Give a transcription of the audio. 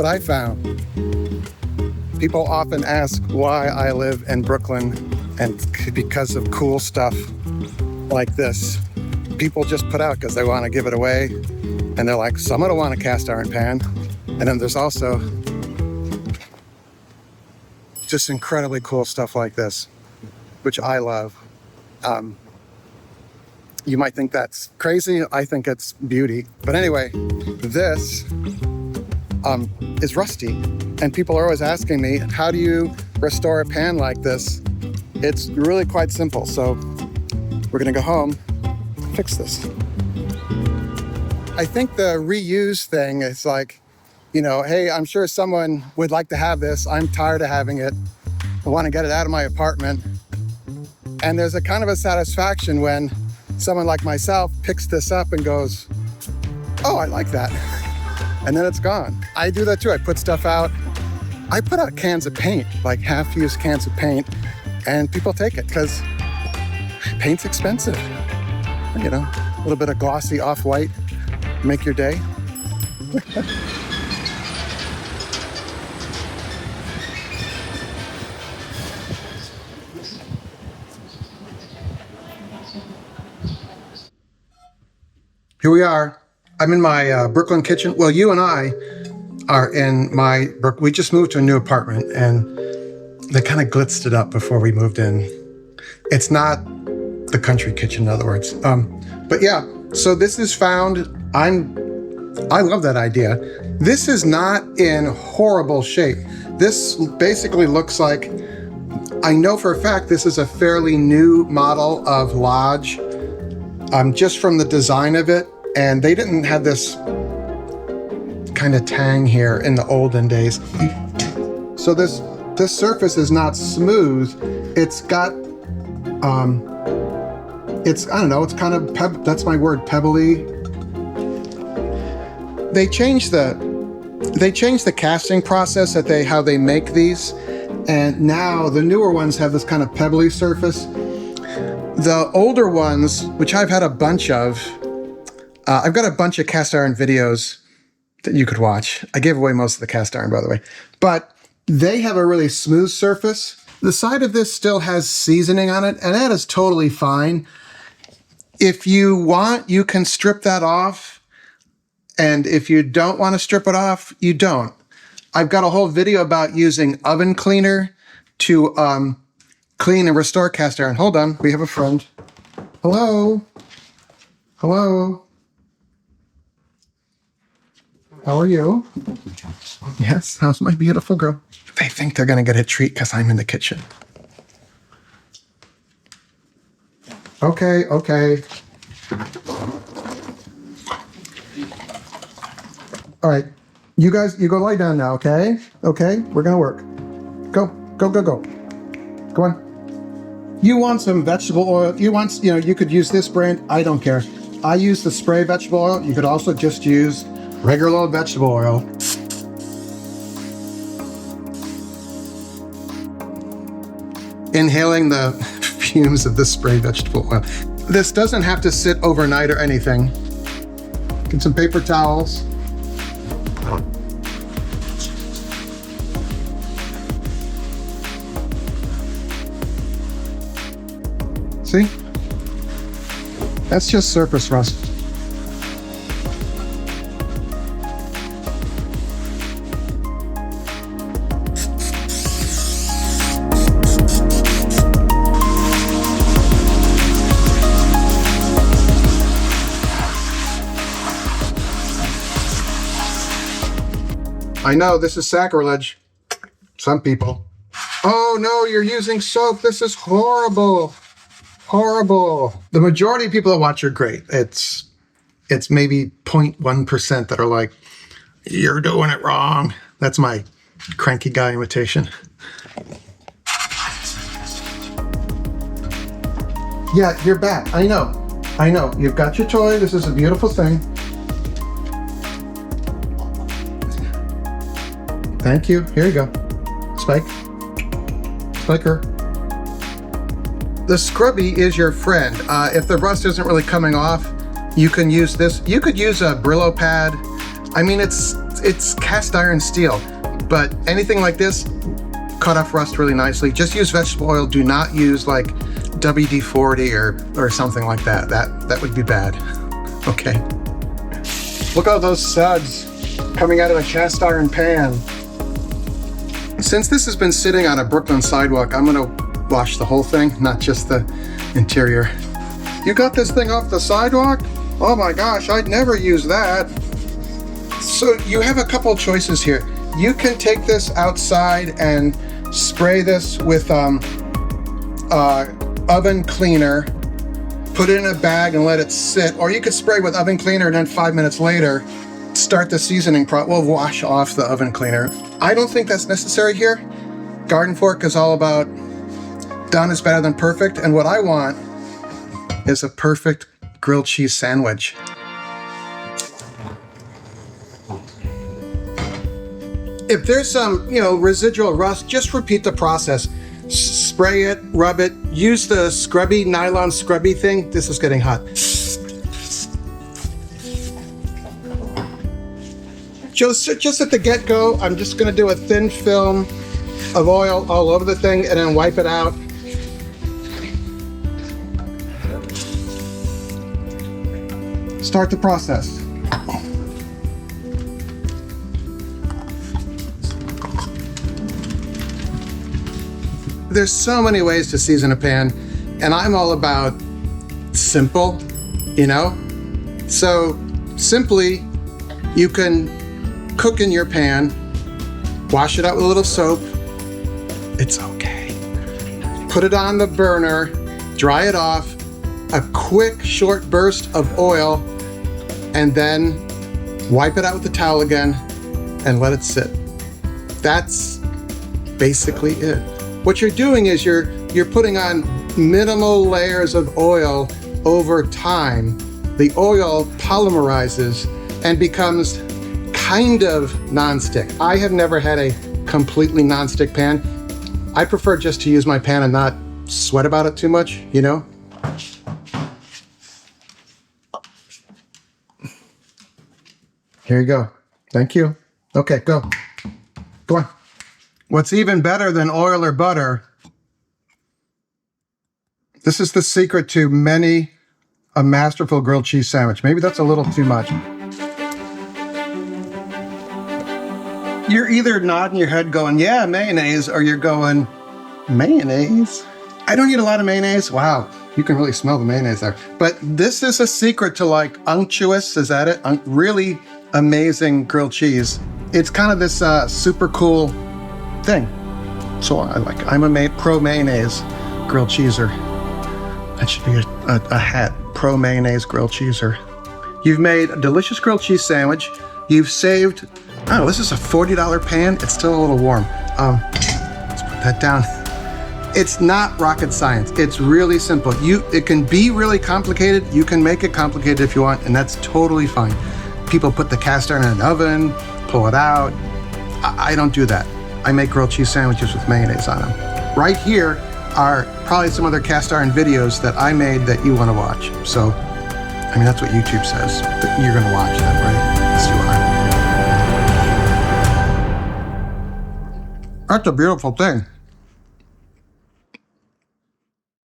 what I found. People often ask why I live in Brooklyn, and because of cool stuff like this. People just put out because they want to give it away, and they're like, someone will want a cast iron pan. And then there's also just incredibly cool stuff like this, which I love. You might think that's crazy. I think it's beauty. But anyway, this is rusty. And people are always asking me, how do you restore a pan like this? It's really quite simple. So we're gonna go home, fix this. I think the reuse thing is like, you know, hey, I'm sure someone would like to have this. I'm tired of having it. I want to get it out of my apartment. And there's a kind of a satisfaction when someone like myself picks this up and goes, oh, I like that. And then it's gone. I do that too. I put stuff out. I put out cans of paint, like half-used cans of paint, and people take it because paint's expensive. You know, a little bit of glossy off-white, make your day. Here we are. I'm in my Brooklyn kitchen. Well, you and I are in my, we just moved to a new apartment and they kind of glitzed it up before we moved in. It's not the country kitchen, in other words. But yeah, so this is found. I love that idea. This is not in horrible shape. This basically looks like, I know for a fact this is a fairly new model of Lodge, just from the design of it. And they didn't have this kind of tang here in the olden days. So this surface is not smooth. It's got, it's, I don't know, it's kind of, that's my word, pebbly. They changed the casting process that how they make these. And now the newer ones have this kind of pebbly surface. The older ones, which I've had a bunch of, I've got a bunch of cast iron videos that you could watch. I gave away most of the cast iron, by the way. But they have a really smooth surface. The side of this still has seasoning on it, and that is totally fine. If you want, you can strip that off. And if you don't want to strip it off, you don't. I've got a whole video about using oven cleaner to clean and restore cast iron. Hold on, we have a friend. Hello? Hello? How are you? Yes, how's my beautiful girl? They think they're gonna get a treat because I'm in the kitchen. Okay. All right, you guys, you go lie down now, okay? Okay, we're gonna work. Go. Go on. You want some vegetable oil? You could use this brand. I don't care. I use the spray vegetable oil. You could also just use regular old vegetable oil. Inhaling the fumes of the spray vegetable oil. This doesn't have to sit overnight or anything. Get some paper towels. See? That's just surface rust. I know this is sacrilege. Some people. Oh no, you're using soap. This is horrible. Horrible. The majority of people that watch are great. It's maybe 0.1% that are like, you're doing it wrong. That's my cranky guy imitation. Yeah, you're back. I know. You've got your toy. This is a beautiful thing. Thank you. Here you go. Spike. Spike her. The Scrubby is your friend. If the rust isn't really coming off, you can use this. You could use a Brillo pad. I mean, it's it's cast iron steel, but anything like this, cut off rust really nicely. Just use vegetable oil. Do not use like WD-40 or something like that. That would be bad. Okay. Look at those suds coming out of a cast iron pan. Since this has been sitting on a Brooklyn sidewalk, I'm gonna wash the whole thing, not just the interior. You got this thing off the sidewalk? Oh my gosh, I'd never use that. So you have a couple choices here. You can take this outside and spray this with oven cleaner, put it in a bag and let it sit, or you could spray with oven cleaner and then 5 minutes later, start the seasoning we'll wash off the oven cleaner. I don't think that's necessary here. Garden Fork is all about done is better than perfect, and what I want is a perfect grilled cheese sandwich. If there's some, residual rust, just repeat the process. Spray it, rub it, use the scrubby, nylon scrubby thing. This is getting hot. Just at the get-go, I'm just gonna do a thin film of oil all over the thing and then wipe it out. Start the process. There's so many ways to season a pan, and I'm all about simple, So simply, you can cook in your pan, wash it out with a little soap. It's okay. Put it on the burner, dry it off, a quick short burst of oil, and then wipe it out with the towel again and let it sit. That's basically it. What you're doing is you're putting on minimal layers of oil over time. The oil polymerizes and becomes kind of nonstick. I have never had a completely nonstick pan. I prefer just to use my pan and not sweat about it too much, Here you go. Thank you. Okay, go. Go on. What's even better than oil or butter, this is the secret to many a masterful grilled cheese sandwich. Maybe that's a little too much. You're either nodding your head going, yeah, mayonnaise, or you're going, mayonnaise? I don't eat a lot of mayonnaise. Wow, you can really smell the mayonnaise there. But this is a secret to like unctuous, is that it? Really amazing grilled cheese. It's kind of this super cool thing. So I'm a pro mayonnaise grilled cheeser. That should be a hat, pro mayonnaise grilled cheeser. You've made a delicious grilled cheese sandwich. You've saved, this is a $40 pan. It's still a little warm. Let's put that down. It's not rocket science. It's really simple. It can be really complicated. You can make it complicated if you want, and that's totally fine. People put the cast iron in an oven, pull it out. I don't do that. I make grilled cheese sandwiches with mayonnaise on them. Right here are probably some other cast iron videos that I made that you want to watch. So, that's what YouTube says, that you're going to watch them, right? Yes, you are. That's a beautiful thing.